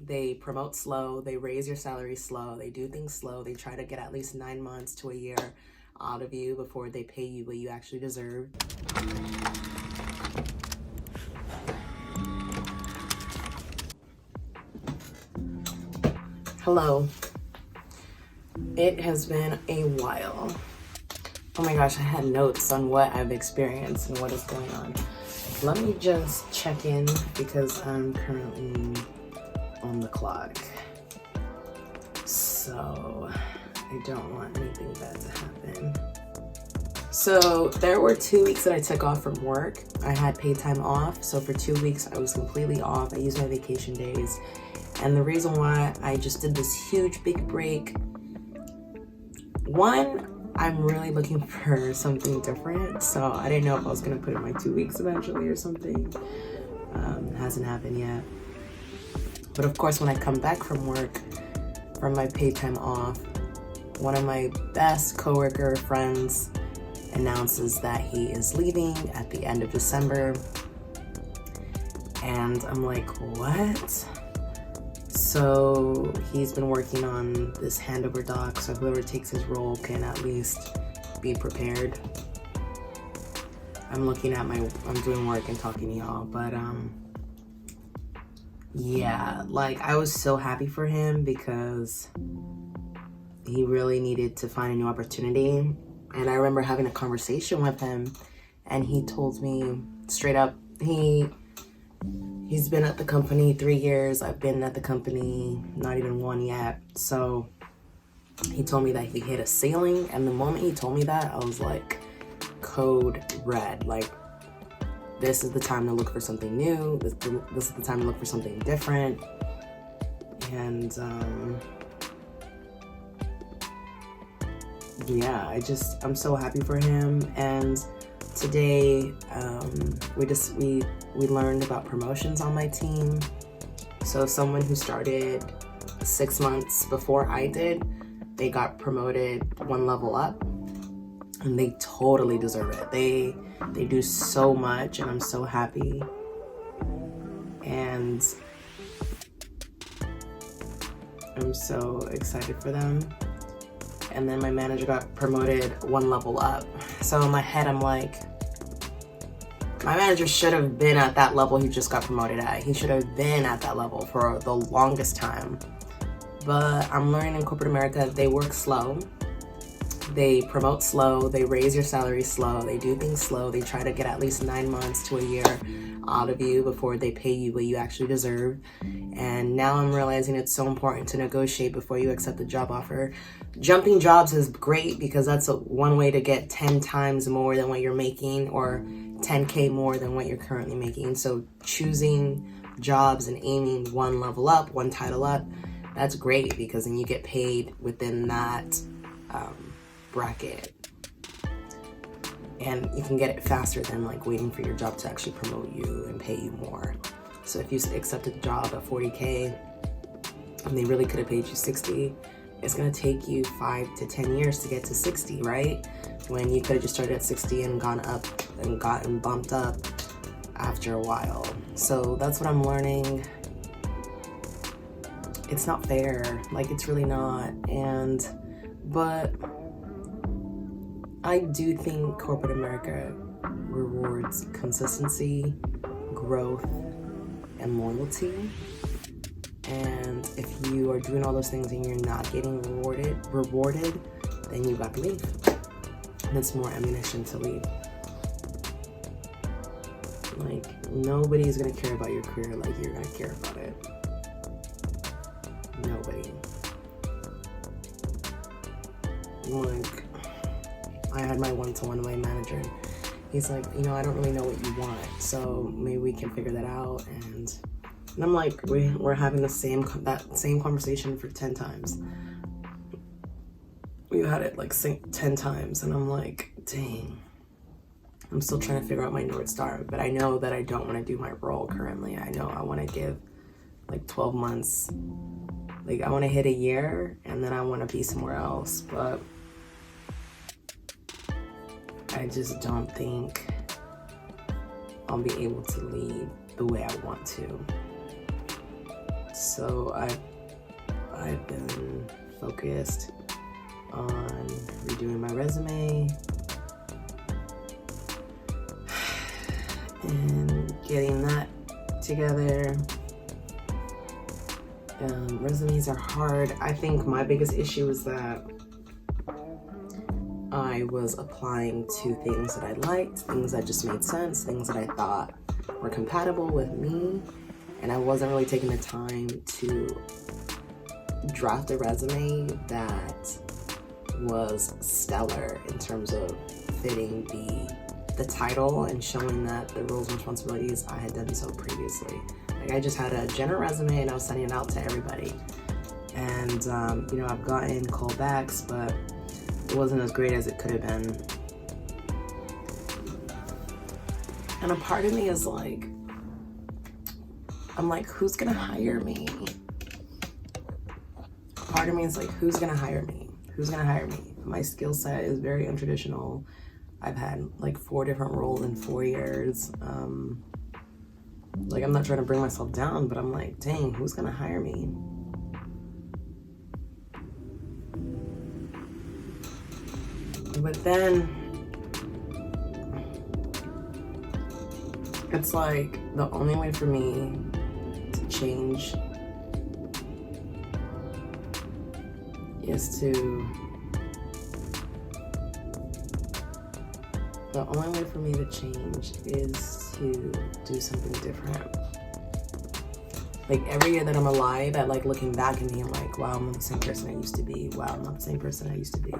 They promote slow, they raise your salary slow, they do things slow, they try to get at least 9 months to a year out of you before they pay you what you actually deserve. Hello. It has been a while. Oh my gosh, I had notes on what I've experienced and what is going on. Let me just check in because I'm currently on the clock. So I don't want anything bad to happen. So there were 2 weeks that I took off from work. I had paid time off. So for 2 weeks, I was completely off. I used my vacation days. And the reason why I just did this huge big break, one, I'm really looking for something different. So I didn't know if I was gonna put in my 2 weeks eventually or something. Hasn't happened yet. But of course, when I come back from work, from my paid time off, one of my best coworker friends announces that he is leaving at the end of December. And I'm like, what? So he's been working on this handover doc, so whoever takes his role can at least be prepared. I'm doing work and talking to y'all, but yeah, like I was so happy for him because he really needed to find a new opportunity. And I remember having a conversation with him and he told me straight up, he's been at the company 3 years. I've been at the company not even 1 yet. So he told me that he hit a ceiling. And the moment he told me that, I was like, code red. Like, this is the time to look for something new. This is the time to look for something different. And yeah, I'm so happy for him. And today we learned about promotions on my team. So someone who started 6 months before I did, they got promoted 1 level up, and they totally deserve it. They do so much, and I'm so happy. And I'm so excited for them. And then my manager got promoted 1 level up. So in my head, I'm like, my manager should have been at that level he just got promoted at. He should have been at that level for the longest time. But I'm learning in corporate America, they work slow. They promote slow, they raise your salary slow, they do things slow, they try to get at least 9 months to a year out of you before they pay you what you actually deserve. And now I'm realizing it's so important to negotiate before you accept the job offer. Jumping jobs is great because that's one way to get 10 times more than what you're making, or 10K more than what you're currently making. So choosing jobs and aiming 1 level up, 1 title up, that's great because then you get paid within that bracket. And you can get it faster than like waiting for your job to actually promote you and pay you more. So if you accepted the job at 40K and they really could have paid you 60, it's gonna take you 5 to 10 years to get to 60, right? When you could have just started at 60 and gone up and gotten bumped up after a while. So that's what I'm learning. It's not fair, like it's really not. But I do think corporate America rewards consistency, growth, and loyalty. And if you are doing all those things and you're not getting rewarded, then you got to leave. And it's more ammunition to leave. Like, nobody's gonna care about your career like you're gonna care about it. Nobody. Like, I had my one-to-one with my manager. He's like, I don't really know what you want, so maybe we can figure that out. And I'm like, we're having that same conversation for 10 times. We've had it like 10 times, and I'm like, dang. I'm still trying to figure out my North Star, but I know that I don't want to do my role currently. I know I want to give like 12 months. Like, I want to hit a year, and then I want to be somewhere else, but I just don't think I'll be able to lead the way I want to. So I've been focused on redoing my resume and getting that together. Resumes are hard. I think my biggest issue is that I was applying to things that I liked, things that just made sense, things that I thought were compatible with me, and I wasn't really taking the time to draft a resume that was stellar in terms of fitting the title and showing that the roles and responsibilities I had done so previously. Like, I just had a general resume and I was sending it out to everybody. And, you know, I've gotten callbacks, but it wasn't as great as it could have been. And a part of me is like, I'm like, who's gonna hire me? Part of me is like, who's gonna hire me? Who's gonna hire me? My skill set is very untraditional. I've had like 4 different roles in 4 years. Like, I'm not trying to bring myself down, but I'm like, dang, who's gonna hire me? But then it's like the only way for me to change is to do something different. Like, every year that I'm alive, I like looking back and being like, wow, I'm not the same person I used to be. Wow, I'm not the same person I used to be.